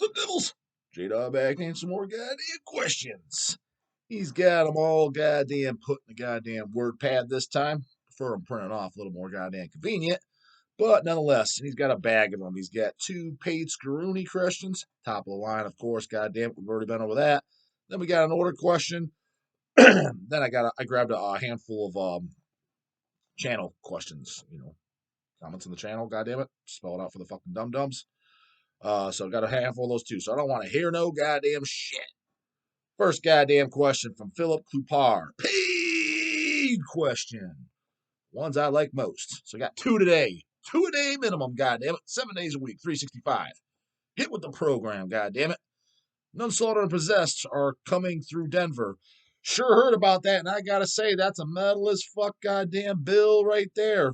Some devils. J-Dawg back in some more goddamn questions. He's got them all goddamn put in the goddamn word pad this time. Prefer them printed off, a little more goddamn convenient. But nonetheless, he's got a bag of them. He's got 2 paid Scroony questions. Top of the line, of course, goddamn. We've already been over that. Then we got an order question. Then I grabbed a handful of channel questions, comments on the channel, goddamn it. Spell it out for the fucking dum-dums. So I got a handful of those too. So I don't want to hear no goddamn shit. First goddamn question from Philip Klupar. Paid question. Ones I like most. So I got 2 today. 2 a day minimum, goddamn it. 7 days a week, 365. Get with the program, goddamn it. Nunslaughter and Possessed are coming through Denver. Sure heard about that, and I gotta say, that's a metal as fuck goddamn bill right there.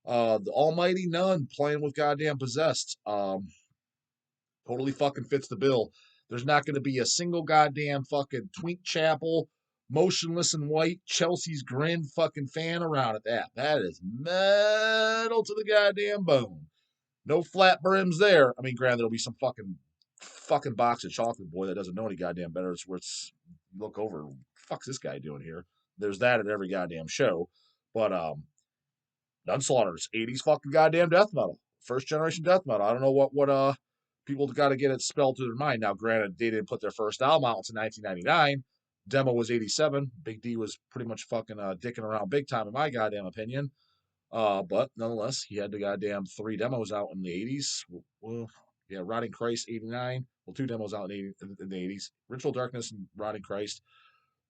The almighty Nun playing with goddamn Possessed. Totally fucking fits the bill. There's not going to be a single goddamn fucking Twink Chapel, motionless in white, Chelsea's grin fucking fan around at that. That is metal to the goddamn bone. No flat brims there. I mean, granted, there'll be some fucking box of chocolate boy that doesn't know any goddamn better. It's where it's look over, fuck's this guy doing here? There's that at every goddamn show. But Nunslaughter's 80s fucking goddamn death metal. First generation death metal. I don't know what people got to get it spelled to their mind. Now, granted, they didn't put their first album out until 1999. Demo was 87. Big D was pretty much fucking dicking around big time, in my goddamn opinion. But nonetheless, he had the goddamn 3 demos out in the 80s. Well, yeah, Rotting Christ, 89. Well, 2 demos out in the 80s. Ritual Darkness and Rotting Christ.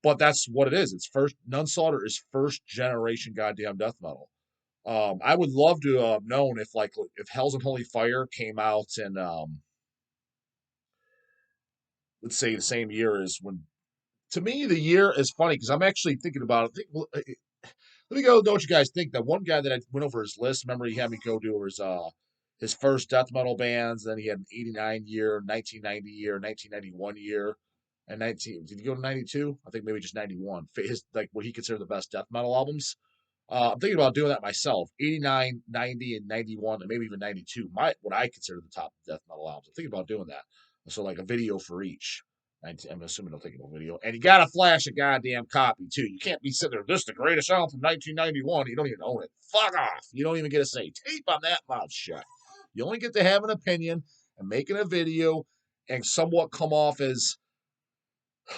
But that's what it is. It's Nunslaughter is first generation goddamn death metal. I would love to have known if Hell's and Holy Fire came out in let's say the same year as when. To me, the year is funny because I'm actually thinking about it. Let me go. Know what you guys think. That one guy that I went over his list. Remember, he had me go do his first death metal bands. Then he had an '89 year, 1990 year, 1991 year, and 19. Did he go to '92? I think maybe just '91. His what he considered the best death metal albums. I'm thinking about doing that myself. 89, 90, and 91, and maybe even 92. What I consider the top death metal albums. I'm thinking about doing that. So like a video for each. I'm assuming they'll take a video. And you got to flash a goddamn copy, too. You can't be sitting there, this is the greatest album from 1991. You don't even own it. Fuck off. You don't even get to say, tape on that mouth shut. You only get to have an opinion and making a video and somewhat come off as,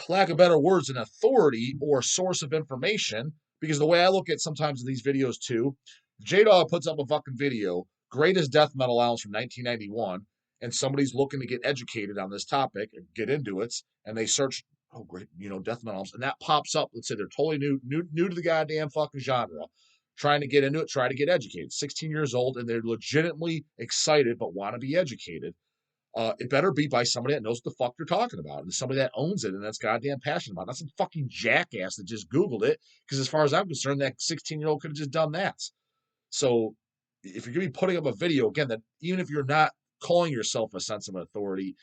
lack of better words, an authority or a source of information. Because the way I look at sometimes these videos, too, J-Dawg puts up a fucking video, greatest death metal albums from 1991, and somebody's looking to get educated on this topic and get into it, and they search, oh great, death metal albums, and that pops up. Let's say they're totally new to the goddamn fucking genre, trying to get into it, try to get educated. 16 years old, and they're legitimately excited but want to be educated. It better be by somebody that knows what the fuck they're talking about, and somebody that owns it and that's goddamn passionate about it. Not some fucking jackass that just Googled it, because as far as I'm concerned, that 16-year-old could have just done that. So if you're going to be putting up a video, again, that even if you're not calling yourself a sense of authority,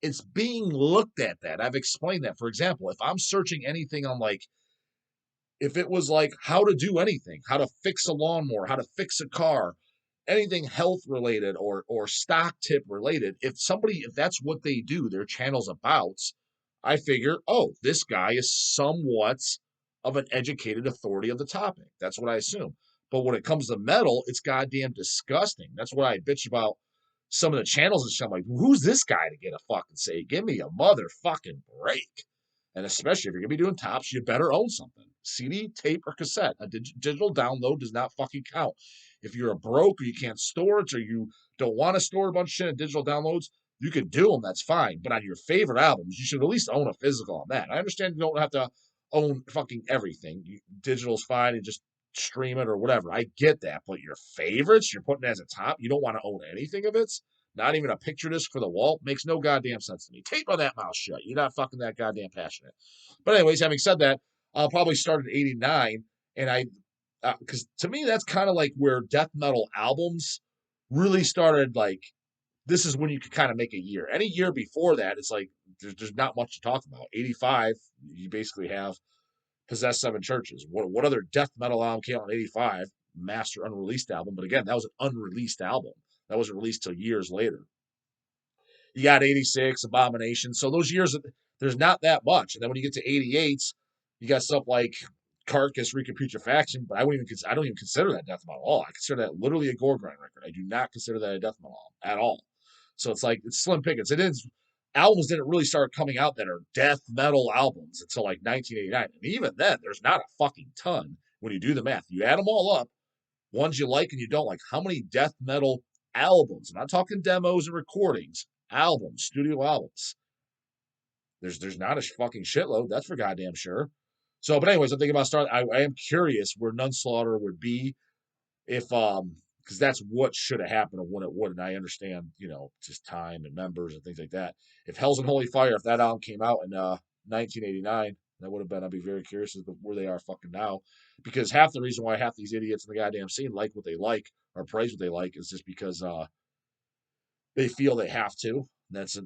it's being looked at that. I've explained that. For example, if I'm searching anything on if it was how to do anything, how to fix a lawnmower, how to fix a car, anything health related or stock tip related, if that's what they do, their channel's about, I figure, oh, this guy is somewhat of an educated authority of the topic. That's what I assume. But when it comes to metal, it's goddamn disgusting. That's what I bitch about some of the channels and shit. I'm like, who's this guy to get a fucking say? Give me a motherfucking break. And especially if you're going to be doing tops, you better own something. CD, tape, or cassette. A digital download does not fucking count. If you're a broke or you can't store it or you don't want to store a bunch of shit in digital downloads, you can do them. That's fine. But on your favorite albums, you should at least own a physical on that. I understand you don't have to own fucking everything. Digital's fine and just stream it or whatever. I get that. But your favorites, you're putting as a top, you don't want to own anything of it. Not even a picture disc for the wall. Makes no goddamn sense to me. Tape on that mouth shut. You're not fucking that goddamn passionate. But anyways, having said that, I'll probably start at 89. And because to me, that's kind of where death metal albums really started. This is when you could kind of make a year. Any year before that, it's there's not much to talk about. 85, you basically have Possess 7 Churches. What other death metal album came out in 85? Master unreleased album. But again, that was an unreleased album. That wasn't released till years later. You got 86, Abomination. So those years, there's not that much. And then when you get to 88, you got stuff like Carcass, Recapitulaction, but I don't even consider that death metal at all. I consider that literally a gore grind record. I do not consider that a death metal at all. So it's like, it's slim pickings. It is, albums didn't really start coming out that are death metal albums until like 1989. And even then, there's not a fucking ton when you do the math. You add them all up, ones you like and you don't like. How many death metal albums? I'm not talking demos and recordings, albums, studio albums. There's not a fucking shitload. That's for goddamn sure. So, but anyways, I'm thinking about starting. I am curious where Nunslaughter would be if because that's what should have happened and when it would. And I understand, just time and members and things like that. If Hell's and Holy Fire, if that album came out in 1989, that would have been. I'd be very curious as to where they are fucking now, because half the reason why half these idiots in the goddamn scene like what they like or praise what they like is just because they feel they have to. That's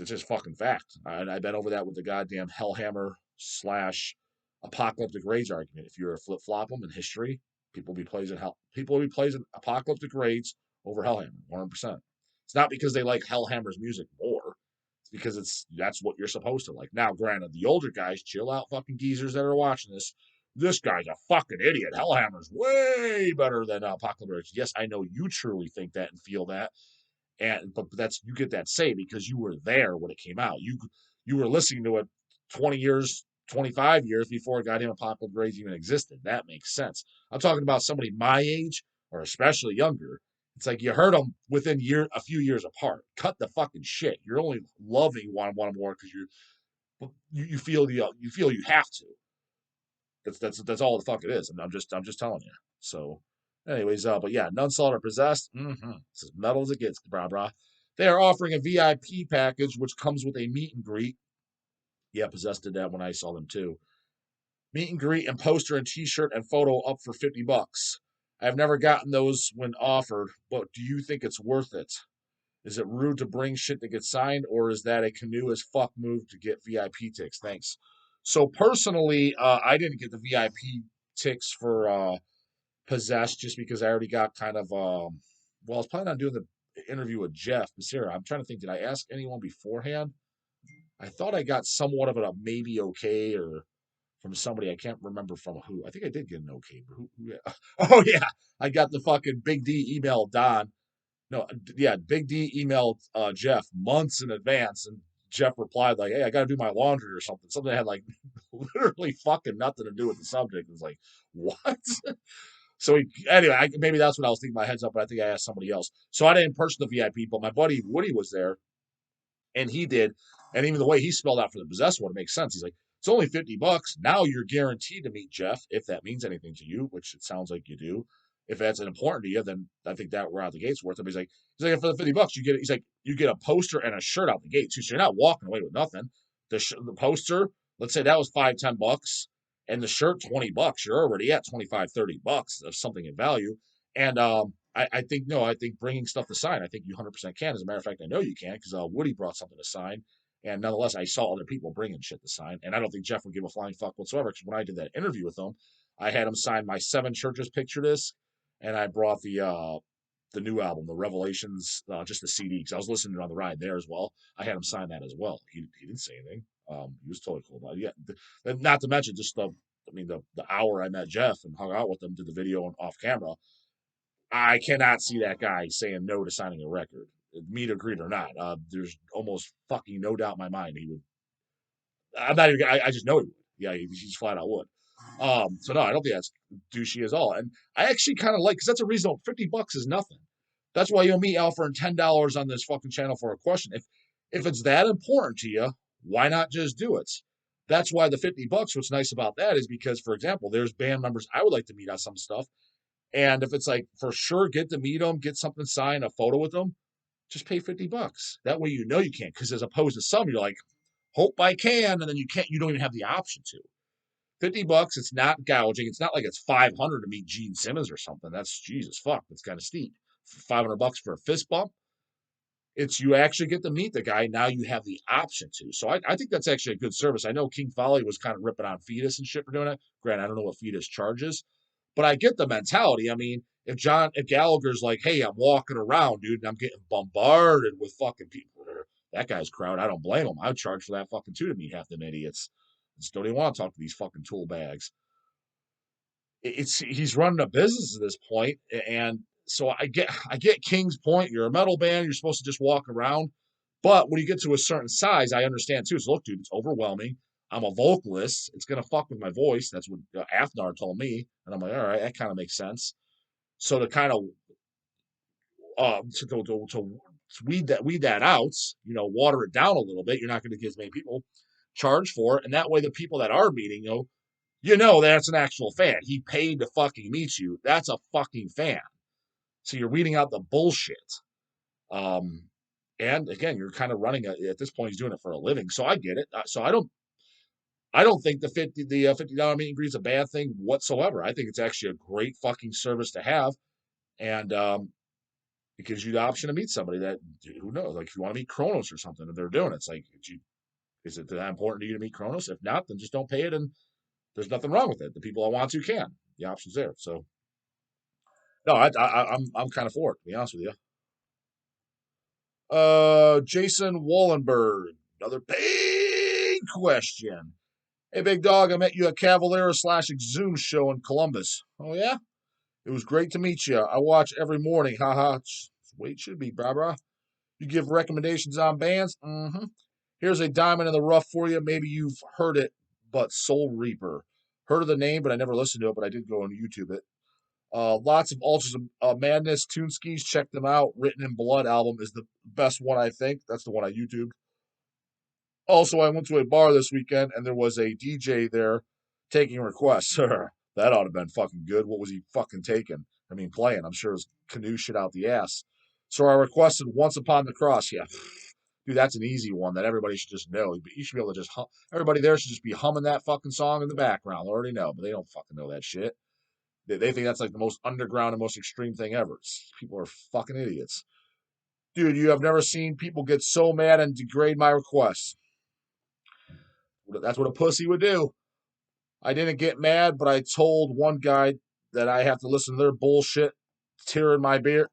just fucking fact. I've been over that with the goddamn Hellhammer / Apocalyptic Rage argument. If you're a flip flop them in history, people will be praising Apocalyptic Rage over Hellhammer, 100%. It's not because they like Hellhammer's music more. It's because that's what you're supposed to like. Now, granted, the older guys, chill out, fucking geezers that are watching this. This guy's a fucking idiot. Hellhammer's way better than Apocalyptic Rage. Yes, I know you truly think that and feel that, but that's, you get that say because you were there when it came out. You were listening to it 20 years, 25 years before goddamn Apocalyptic Rage even existed. That makes sense. I'm talking about somebody my age or especially younger. It's like you heard them within a few years apart. Cut the fucking shit. You're only loving one more because you feel you have to. That's all the fuck it is. And I'm just telling you. So, anyways, but yeah, Nunslaughter Possessed. It's as metal as it gets, brah. They are offering a VIP package which comes with a meet and greet. Yeah, Possessed did that when I saw them too. Meet and greet and poster and T-shirt and photo up for $50. I've never gotten those when offered, but do you think it's worth it? Is it rude to bring shit to get signed, or is that a canoe as fuck move to get VIP ticks? Thanks. So personally, I didn't get the VIP ticks for Possessed just because I already got kind of well, I was planning on doing the interview with Jeff Becerra. I'm trying to think, did I ask anyone beforehand? I thought I got somewhat of a maybe okay or from somebody. I can't remember from who. I think I did get an okay, but who oh yeah, I got the fucking Big D email Don. No, yeah, Big D emailed Jeff months in advance, and Jeff replied like, "Hey, I got to do my laundry or something." Something that had like literally fucking nothing to do with the subject. It was like, what? So anyway, maybe that's what I was thinking. My heads up, but I think I asked somebody else. So I didn't purchase the VIP, but my buddy Woody was there, and he did. And even the way he spelled out for the possessed one, it makes sense. He's like, it's only $50. Now you're guaranteed to meet Jeff, if that means anything to you, which it sounds like you do. If that's important to you, then I think that we're out the gate's worth it. But he's like, for the $50, you get, he's like, you get a poster and a shirt out the gate too. So you're not walking away with nothing. The poster, let's say that was $5-10, and the shirt $20. You're already at $25-30 of something in value. And I think no, I think bringing stuff to sign, I think you 100% can. As a matter of fact, I know you can because Woody brought something to sign, and nonetheless, I saw other people bringing shit to sign, and I don't think Jeff would give a flying fuck whatsoever. Because when I did that interview with him, I had him sign my Seven Churches picture disc, and I brought the new album, the Revelations, just the CD, because I was listening to it on the ride there as well. I had him sign that as well. He didn't say anything. He was totally cool about it. Yeah, not to mention just the hour I met Jeff and hung out with him, did the video and off camera. I cannot see that guy saying no to signing a record, meet or greet or not. There's almost fucking no doubt in my mind he would. I'm not even. I just know he would. Yeah, he just flat out would. So no, I don't think that's douchey at all. And I actually kind of like, because that's a reasonable. $50 is nothing. That's why you and me offering $10 on this fucking channel for a question. If it's that important to you, why not just do it? That's why the $50. What's nice about that is because, for example, there's band members I would like to meet on some stuff. And if it's like for sure, get to meet them, get something signed, a photo with them, just pay $50. That way you know you can't. Because as opposed to some, you're like, hope I can, and then you can't. You don't even have the option to. $50, it's not gouging. It's not like it's 500 to meet Gene Simmons or something. That's Jesus fuck. That's kind of steep. $500 for a fist bump. It's you actually get to meet the guy. Now you have the option to. So I think that's actually a good service. I know King Folly was kind of ripping on Fetus and shit for doing it. Granted, I don't know what Fetus charges, But I get the mentality. I mean, if Gallagher's like, hey, I'm walking around, dude, and I'm getting bombarded with fucking people, that guy's crowd, I don't blame him. I'd charge for that fucking too to meet half them idiots. I just don't even want to talk to these fucking tool bags. It's he's running a business at this point, and so I get King's point. You're a metal band. You're supposed to just walk around. But when you get to a certain size, I understand too. So look, dude, it's overwhelming. I'm a vocalist. It's gonna fuck with my voice. That's what Afnar told me, and I'm like, all right, that kind of makes sense. So to kind of to weed that out, water it down a little bit. You're not going to get as many people charge for it, and that way the people that are meeting that's an actual fan. He paid to fucking meet you. That's a fucking fan. So you're weeding out the bullshit. Um, and again, you're kind of running at this point. He's doing it for a living, so I get it. So I don't think the $50 meet and greet is a bad thing whatsoever. I think it's actually a great fucking service to have, and it gives you the option to meet somebody that who knows, like if you want to meet Kronos or something, and they're doing it, it's like, is it that important to you to meet Kronos? If not, then just don't pay it, and there's nothing wrong with it. The people I want to can. The option's there. So no, I'm kind of for it, to be honest with you. Jason Wallenberg, another big question. Hey, big dog, I met you at Cavalera/Exhume show in Columbus. Oh yeah, it was great to meet you. I watch every morning. Haha, it's the way it should be, brah. You give recommendations on bands. Mm-hmm. Here's a diamond in the rough for you. Maybe you've heard it, but Soul Reaper. Heard of the name, but I never listened to it. But I did go on YouTube it. Lots of Ultras of Madness tune skis. Check them out. Written in Blood album is the best one, I think. That's the one I YouTubed. Also, I went to a bar this weekend and there was a DJ there taking requests. That ought to have been fucking good. What was he fucking taking? I mean, playing. I'm sure it was canoe shit out the ass. So I requested Once Upon the Cross. Yeah. Dude, that's an easy one that everybody should just know. You should be able to just everybody there should just be humming that fucking song in the background. They already know, but they don't fucking know that shit. They think that's like the most underground and most extreme thing ever. People are fucking idiots. Dude, you have never seen people get so mad and degrade my requests. That's what a pussy would do. I didn't get mad, but I told one guy that I have to listen to their bullshit, tear in my beer.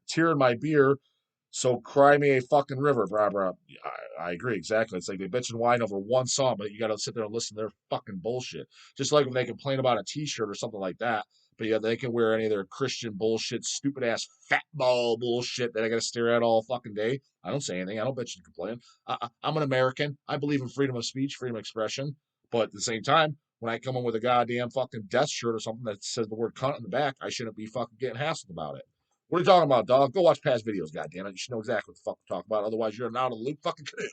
So cry me a fucking river, brah. I agree exactly. It's like they bitch and whine over one song, but you got to sit there and listen to their fucking bullshit. Just like when they complain about a T-shirt or something like that, but yeah, they can wear any of their Christian bullshit, stupid ass fat ball bullshit that I got to stare at all fucking day. I don't say anything. I don't bitch and complain. I'm an American. I believe in freedom of speech, freedom of expression, but at the same time, when I come in with a goddamn fucking death shirt or something that says the word cunt in the back, I shouldn't be fucking getting hassled about it. What are you talking about, dog? Go watch past videos, goddammit. You should know exactly what the fuck we're talking about. Otherwise, you're not out of the loop fucking canoe.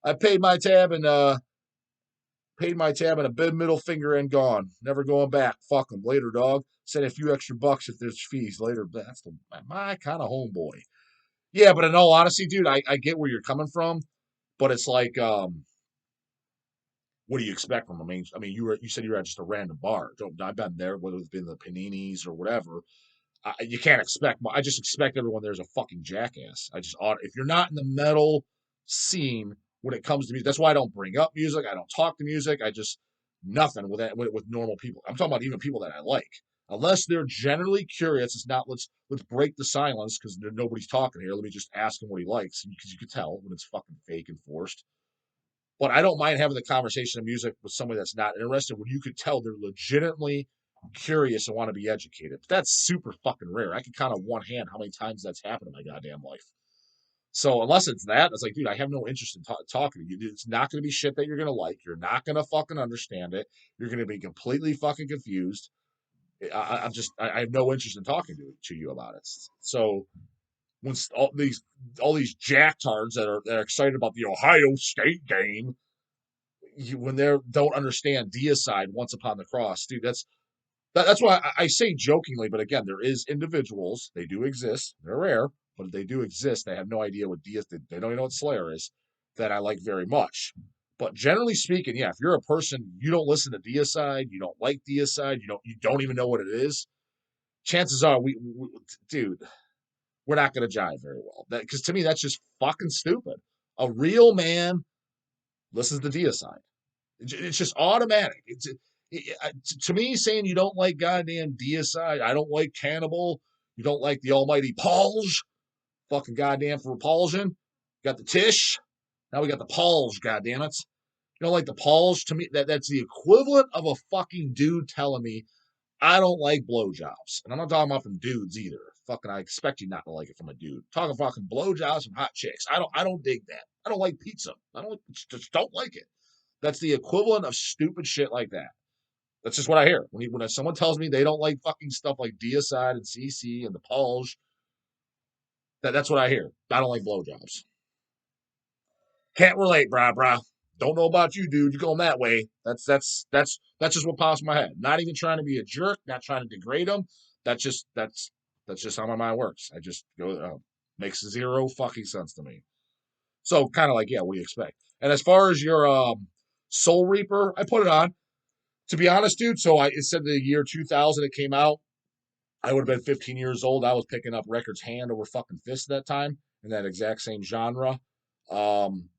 I paid my tab and a big middle finger and gone. Never going back. Fuck them. Later, dog. Send a few extra bucks if there's fees. Later. That's my kind of homeboy. Yeah, but in all honesty, dude, I get where you're coming from, but it's like, what do you expect from them? I mean, you said you were at just a random bar. I've been there, whether it's been the Paninis or whatever. You can't expect. I just expect everyone there's a fucking jackass. I just ought. If you're not in the metal scene when it comes to music, that's why I don't bring up music. I don't talk to music. I just nothing with that with normal people. I'm talking about even people that I like. Unless they're generally curious, it's not let's break the silence because nobody's talking here. Let me just ask him what he likes because you can tell when it's fucking fake and forced. But I don't mind having the conversation of music with somebody that's not interested when you could tell they're legitimately curious and want to be educated. But that's super fucking rare. I can count on one hand how many times that's happened in my goddamn life. So unless it's that, it's like, dude, I have no interest in talking to you. It's not going to be shit that you're going to like. You're not going to fucking understand it. You're going to be completely fucking confused. I have no interest in talking to you about it. So when all these jacktards that are excited about the Ohio State game, when they don't understand Deicide Once Upon the Cross, dude, that's why I say jokingly, but again, there is individuals. They do exist. They're rare, but they do exist. They have no idea what Deicide. They don't even know what Slayer is. That I like very much. But generally speaking, yeah, if you're a person you don't listen to Deicide, you don't like Deicide, you don't even know what it is. Chances are, dude, we're not going to jive very well. Because to me, that's just fucking stupid. A real man listens to Deicide. It's just automatic. To me, saying you don't like goddamn Deicide, I don't like Cannibal, you don't like the almighty Pauls, fucking goddamn for repulsion. Got the Tish, now we got the Pauls, goddamn it. You don't like the Pauls? To me, that's the equivalent of a fucking dude telling me I don't like blowjobs. And I'm not talking about from dudes either. Fucking, I expect you not to like it from a dude. Talking fucking blowjobs from hot chicks. I don't dig that. I don't like pizza. I don't just don't like it. That's the equivalent of stupid shit like that. That's just what I hear. When someone tells me they don't like fucking stuff like Deicide and CC and the Pauls, that's what I hear. I don't like blowjobs. Can't relate, brah. Don't know about you, dude. You're going that way. That's just what pops in my head. Not even trying to be a jerk. Not trying to degrade them. That's just how my mind works. I just go. Makes zero fucking sense to me. So kind of like, yeah, what do you expect? And as far as your Soul Reaper, I put it on. To be honest, dude. So it said the year 2000 it came out. I would have been 15 years old. I was picking up records hand over fucking fist at that time in that exact same genre. Um,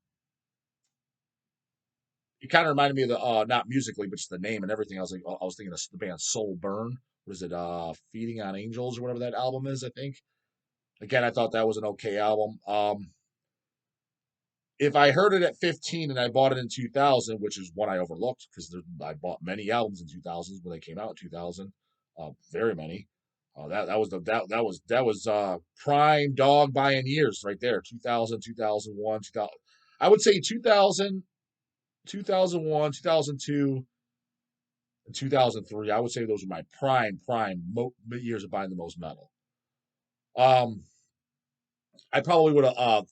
it kind of reminded me of the not musically, but just the name and everything. I was thinking of the band Soul Burn. Was it Feeding on Angels or whatever that album is? I think. Again, I thought that was an okay album. If I heard it at 15 and I bought it in 2000, which is one I overlooked because I bought many albums in 2000 when they came out in 2000, very many. That was prime dog buying years right there. 2000, 2001, 2000. I would say 2000, 2001, 2002, and 2003. I would say those are my prime years of buying the most metal. Um, I probably would have.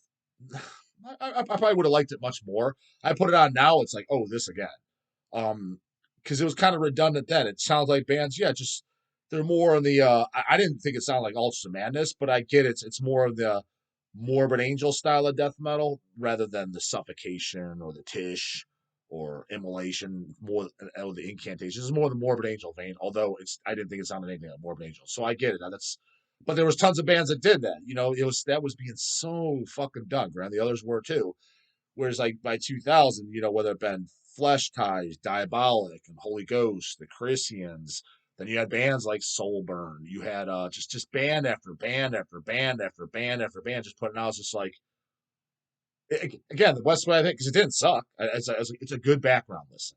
I probably would have liked it much more. I put it on now. It's like, oh, this again. Because it was kind of redundant then. It sounds like bands, yeah, just they're more on the. I didn't think it sounded like Ultras of Madness, but I get it. It's more of the Morbid Angel style of death metal rather than the Suffocation or the Tish or Immolation. More or the Incantation. This is more the Morbid Angel vein. Although I didn't think it sounded anything like Morbid Angel. So I get it. But there was tons of bands that did that. That was being so fucking done, right? The others were too. Whereas like by 2000, whether it been Flesh Ties, Diabolic, and Holy Ghost, the Christians, then you had bands like Soulburn. You had just band after band after band after band after band just putting out. It's just like again the West Way I think because it didn't suck. It's a good background listen.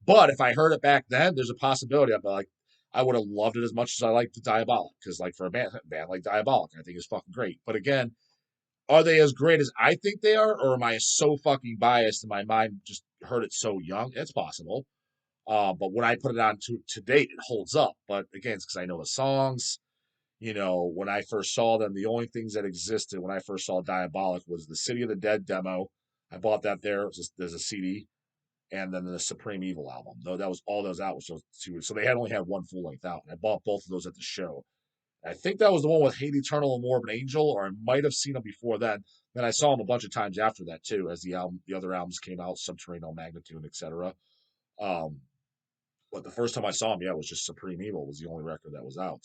But if I heard it back then, there's a possibility I'd be like I would have loved it as much as I liked the Diabolic because like for a band like Diabolic, I think it's fucking great. But again, are they as great as I think they are, or am I so fucking biased and my mind just heard it so young? It's possible. But when I put it on to date, it holds up. But again, it's because I know the songs. When I first saw them, the only things that existed when I first saw Diabolic was the City of the Dead demo. I bought that there. There's a CD, and then the Supreme Evil album. Though that was all those out was those two. So they had only had one full length out. And I bought both of those at the show. I think that was the one with Hate Eternal and Morbid Angel, or I might have seen them before then. Then I saw them a bunch of times after that too, as the other albums came out, Subterranean Magnitude, etc. Um, but the first time I saw them, yeah, it was just Supreme Evil was the only record that was out,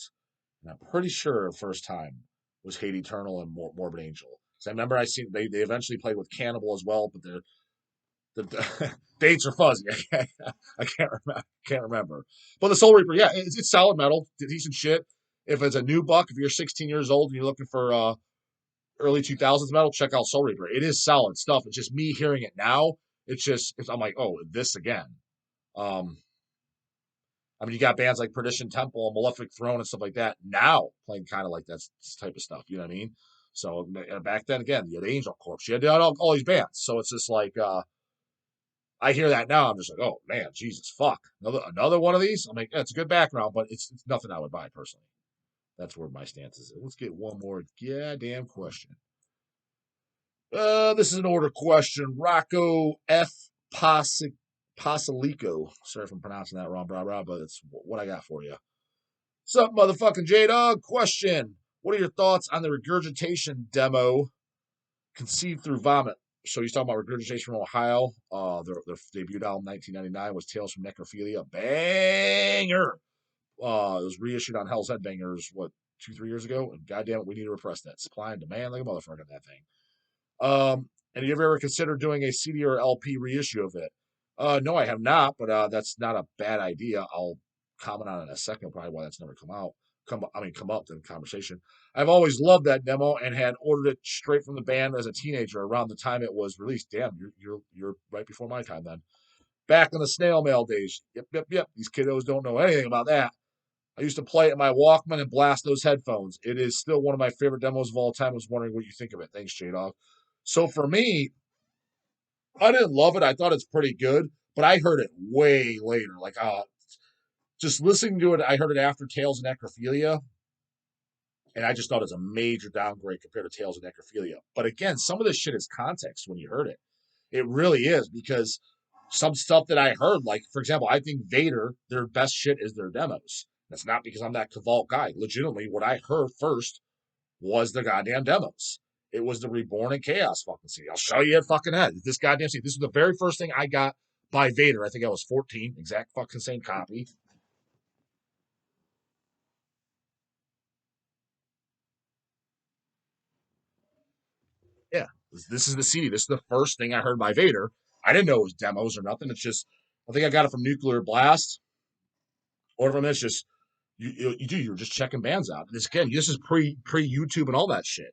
and I'm pretty sure the first time was Hate Eternal and Morbid Angel. So I remember I seen they eventually played with Cannibal as well, but the dates are fuzzy. I can't remember. But the Soul Reaper, yeah, it's solid metal, decent shit. If it's a new buck, if you're 16 years old and you're looking for early 2000s metal, check out Soul Reaper. It is solid stuff. It's just me hearing it now. I'm like, oh, this again. Um, I mean, you got bands like Perdition Temple and Malefic Throne and stuff like that now playing kind of like that type of stuff. You know what I mean? So back then, again, you had Angel Corpse, you had all these bands. So it's just like, I hear that now. I'm just like, oh man, Jesus, fuck, another one of these. I'm like, yeah, it's a good background, but it's nothing I would buy personally. That's where my stance is. Let's get one more goddamn question. This is an order question. Rocco F. Pasalico. Sorry if I'm pronouncing that wrong, but it's what I got for you. What's up, motherfucking J-Dog? Question. What are your thoughts on the regurgitation demo conceived through vomit? So he's talking about regurgitation from Ohio. Their debut album, 1999, was Tales from Necrophilia. Banger. It was reissued on Hell's Headbangers, 2-3 years ago? And goddamn it, we need to repress that. Supply and demand like a motherfucker on that thing. And have you ever considered doing a CD or LP reissue of it? No, I have not, but that's not a bad idea. I'll comment on it in a second, probably why that's never come out. Come up in conversation. I've always loved that demo and had ordered it straight from the band as a teenager around the time it was released. Damn, you're right before my time then. Back in the snail mail days. Yep, yep, yep. These kiddos don't know anything about that. I used to play it in my Walkman and blast those headphones. It is still one of my favorite demos of all time. I was wondering what you think of it. Thanks, J-Dog. So for me, I didn't love it. I thought it's pretty good, but I heard it way later. Like, just listening to it, I heard it after Tales of Necrophilia, and I just thought it was a major downgrade compared to Tales of Necrophilia. But again, some of this shit is context when you heard it. It really is because some stuff that I heard, like for example, I think Vader, their best shit is their demos. That's not because I'm that Cavalt guy. Legitimately, what I heard first was the goddamn demos. It was the Reborn and Chaos fucking CD. I'll show you a fucking head. This goddamn CD. This was the very first thing I got by Vader. I think I was 14, exact fucking same copy. Yeah, this is the CD. This is the first thing I heard by Vader. I didn't know it was demos or nothing. It's just, I think I got it from Nuclear Blast or from this. Just you're just checking bands out. This again, this is pre YouTube and all that shit.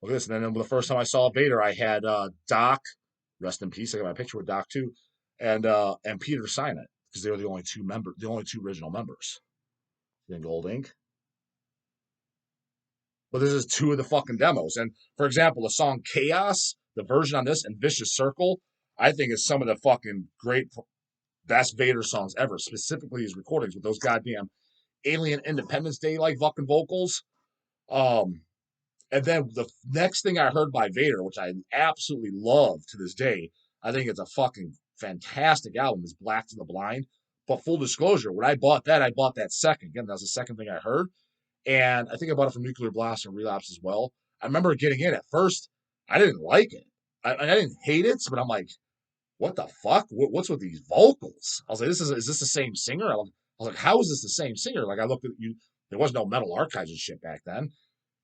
Look at this. And then the first time I saw Vader, I had Doc, rest in peace. I got my picture with Doc too, and Peter sign it because they were the only two original members in Gold Ink. But this is two of the fucking demos. And for example, the song Chaos, the version on this, and Vicious Circle, I think is some of the fucking great best Vader songs ever. Specifically his recordings with those goddamn Alien Independence Day like fucking vocals. Um, And then the next thing I heard by Vader, which I absolutely love to this day, I think it's a fucking fantastic album, is Black to the Blind. But full disclosure, when I bought that second. Again, that was the second thing I heard. And I think I bought it from Nuclear Blast and Relapse as well. I remember getting in at first. I didn't like it. I didn't hate it, but I'm like, what the fuck? What's with these vocals? I was like, is this the same singer? I was like, how is this the same singer? Like I looked at you. There was no Metal Archives and shit back then.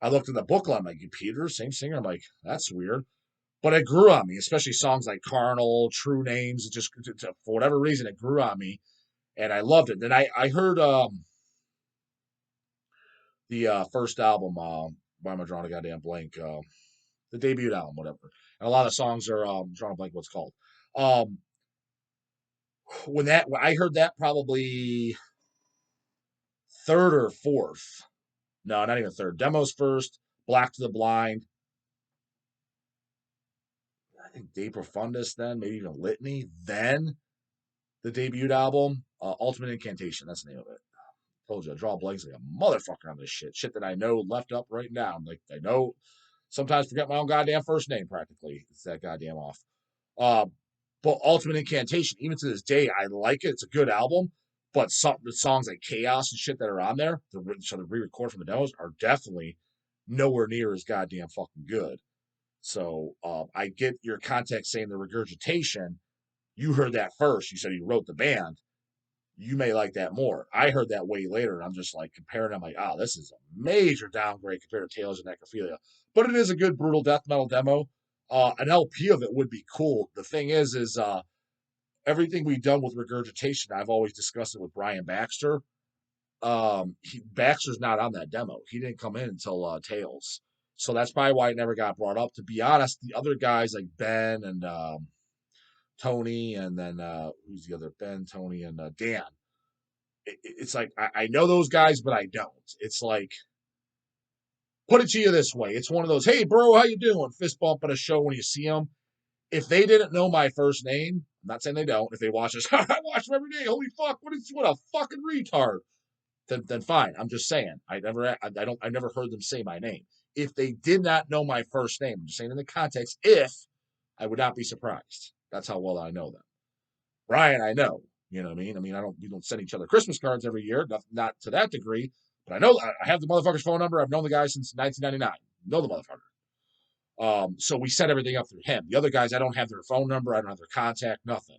I looked at the booklet. I'm like, Peter, same singer. I'm like, that's weird. But it grew on me, especially songs like Carnal, True Names. It just for whatever reason it grew on me, and I loved it. Then I heard the first album. Why am I drawing a goddamn blank? The debut album, whatever. And a lot of songs are drawing a blank. What's called? Um, when I heard that probably third or fourth. No, not even third. Demos first. Black to the Blind. I think De Profundis. Then maybe even Litany. Then the debut album, Ultimate Incantation. That's the name of it. Told you, I draw blanks like a motherfucker on this shit. Shit that I know left up right now. Like I know sometimes forget my own goddamn first name practically. It's that goddamn off. Uh, but Ultimate Incantation, even to this day, I like it. It's a good album. But the songs like Chaos and shit that are on there, the re-record from the demos, are definitely nowhere near as goddamn fucking good. So I get your context saying the regurgitation. You heard that first. You said you wrote the band. You may like that more. I heard that way later, and I'm just like comparing. I'm like, oh, this is a major downgrade compared to Tales of Necrophilia. But it is a good brutal death metal demo. An LP of it would be cool. The thing is everything we've done with regurgitation, I've always discussed it with Brian Baxter. Baxter's not on that demo. He didn't come in until Tales. So that's probably why it never got brought up. To be honest, the other guys like Ben and Tony, and then who's the other? Ben, Tony, and Dan. It's like I know those guys, but I don't. It's like put it to you this way: it's one of those, hey, bro, how you doing? Fist bump at a show when you see them. If they didn't know my first name, I'm not saying they don't. If they watch this, I watch them every day. Holy fuck, what a fucking retard. Then fine. I'm just saying. I never heard them say my name. If they did not know my first name, I'm just saying in the context, if I would not be surprised. That's how well I know them. Brian, I know. You know what I mean? We don't send each other Christmas cards every year, not to that degree, but I know I have the motherfucker's phone number. I've known the guy since 1999. Know the motherfucker. So we set everything up through him. The other guys, I don't have their phone number. I don't have their contact, nothing.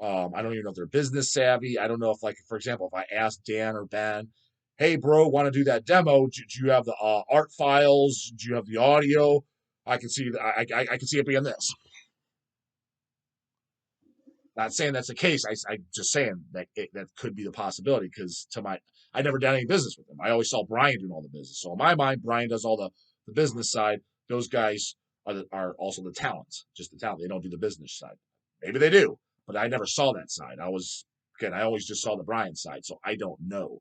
I don't even know if they're business savvy. I don't know if, like, for example, if I ask Dan or Ben, hey, bro, want to do that demo? Do you have the art files? Do you have the audio? I can see I can see it being this. Not saying that's the case. I just saying that that could be the possibility because I never done any business with him. I always saw Brian doing all the business. So in my mind, Brian does all the business side. Those guys are also the talent, just the talent. They don't do the business side. Maybe they do, but I never saw that side. I always just saw the Brian side, so I don't know.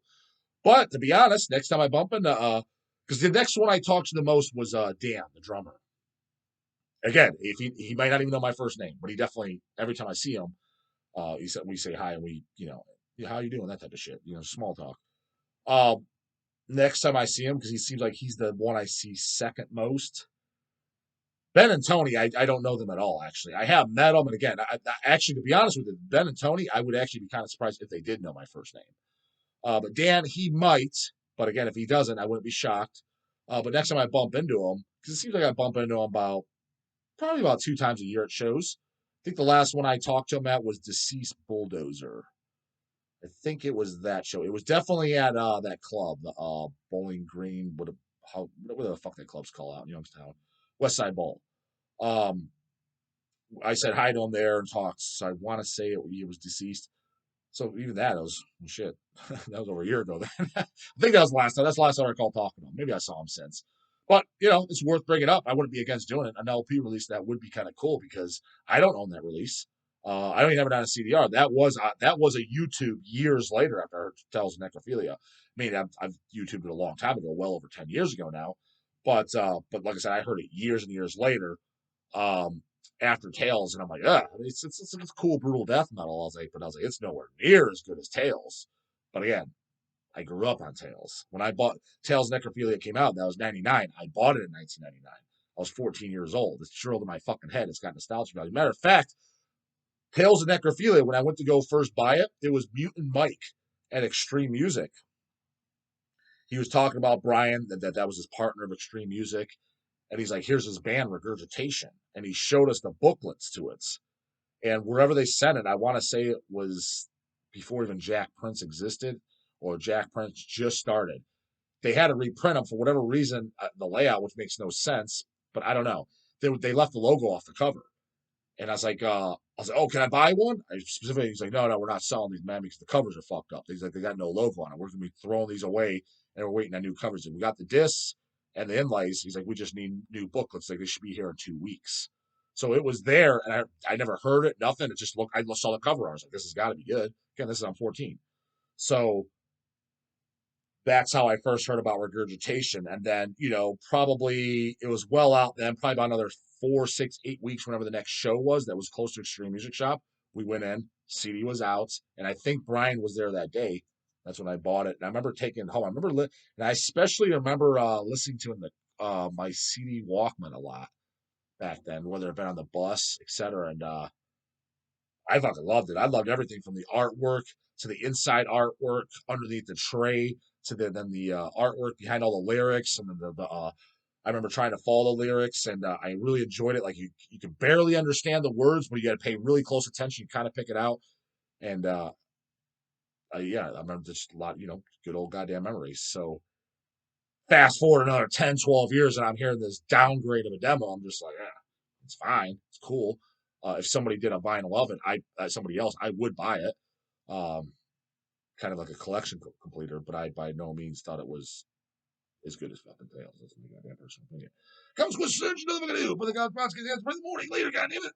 But to be honest, next time I bump into, because the next one I talked to the most was Dan, the drummer. Again, if he might not even know my first name, but he definitely every time I see him, he said we say hi and we, yeah, how you doing, that type of shit, small talk. Um, Next time I see him, because he seems like he's the one I see second most. Ben and Tony, I don't know them at all. Actually, I have met them, and again, actually, to be honest with you, Ben and Tony, I would actually be kind of surprised if they did know my first name. But Dan, he might, but again, if he doesn't, I wouldn't be shocked. But next time I bump into him, because it seems like I bump into him probably about 2 times a year at shows. I think the last one I talked to him at was Deceased Bulldozer. I think it was that show. It was definitely at that club, the Bowling Green. What the fuck that club's called out in Youngstown, West Side Bowl. Um, I said hi to him there and talked. So I want to say it was Deceased. So even that was shit. That was over a year ago. Then I think that was the last time. That's the last time I recall talking to him. Maybe I saw him since. But it's worth bringing up. I wouldn't be against doing it. An LP release that would be kind of cool because I don't own that release. I don't even have it on a CDR. That was a YouTube years later after I heard Tales of Necrophilia. I mean, I've YouTubed it a long time ago, well over 10 years ago now. But like I said, I heard it years and years later. After Tales, and I'm like, it's cool, brutal death metal. I was like, it's nowhere near as good as Tales. But again, I grew up on Tales. When I bought Tales Necrophilia came out, that was '99. I bought it in 1999. I was 14 years old. It's drilled in my fucking head. It's got nostalgia value. Matter of fact, Tales of Necrophilia, when I went to go first buy it, it was Mutant Mike at Extreme Music. He was talking about Brian, that was his partner of Extreme Music. And he's like, here's his band, Regurgitation. And he showed us the booklets to it. And wherever they sent it, I want to say it was before even Jack Prince existed or Jack Prince just started. They had to reprint them for whatever reason, the layout, which makes no sense, but I don't know. They left the logo off the cover. And I was like, oh, can I buy one? He's like, no, we're not selling these, man, because the covers are fucked up. He's like, they got no logo on it. We're going to be throwing these away, and we're waiting on new covers. And we got the discs and the inlays. He's like, we just need new booklets. Like, they should be here in 2 weeks. So it was there, and I never heard it, nothing. It just looked, I saw the cover. I was like, this has got to be good. Again, this is on 14. So that's how I first heard about Regurgitation. And then, probably it was well out then, probably about another 4, 6, 8 weeks, whenever the next show was that was close to Extreme Music Shop. We went in, CD was out, and I think Brian was there that day. That's when I bought it. And I remember taking it home. And I especially remember listening to it in my CD Walkman a lot back then, whether it been on the bus, etc. And I fucking loved it. I loved everything from the artwork to the inside artwork underneath the tray to the artwork behind all the lyrics and then I remember trying to follow the lyrics and I really enjoyed it. Like you can barely understand the words, but you got to pay really close attention. You kind of pick it out. And yeah, I remember just a lot, good old goddamn memories. So fast forward another 10, 12 years and I'm hearing this downgrade of a demo. I'm just like, yeah, it's fine. It's cool. If somebody did a vinyl of it, somebody else, I would buy it. Um, Kind of like a collection completer, but I by no means thought it was as good as fucking Tales. That's my goddamn personal opinion. Comes with Surge, nothing I can do. But the God's Podcast for the morning later, goddamn it.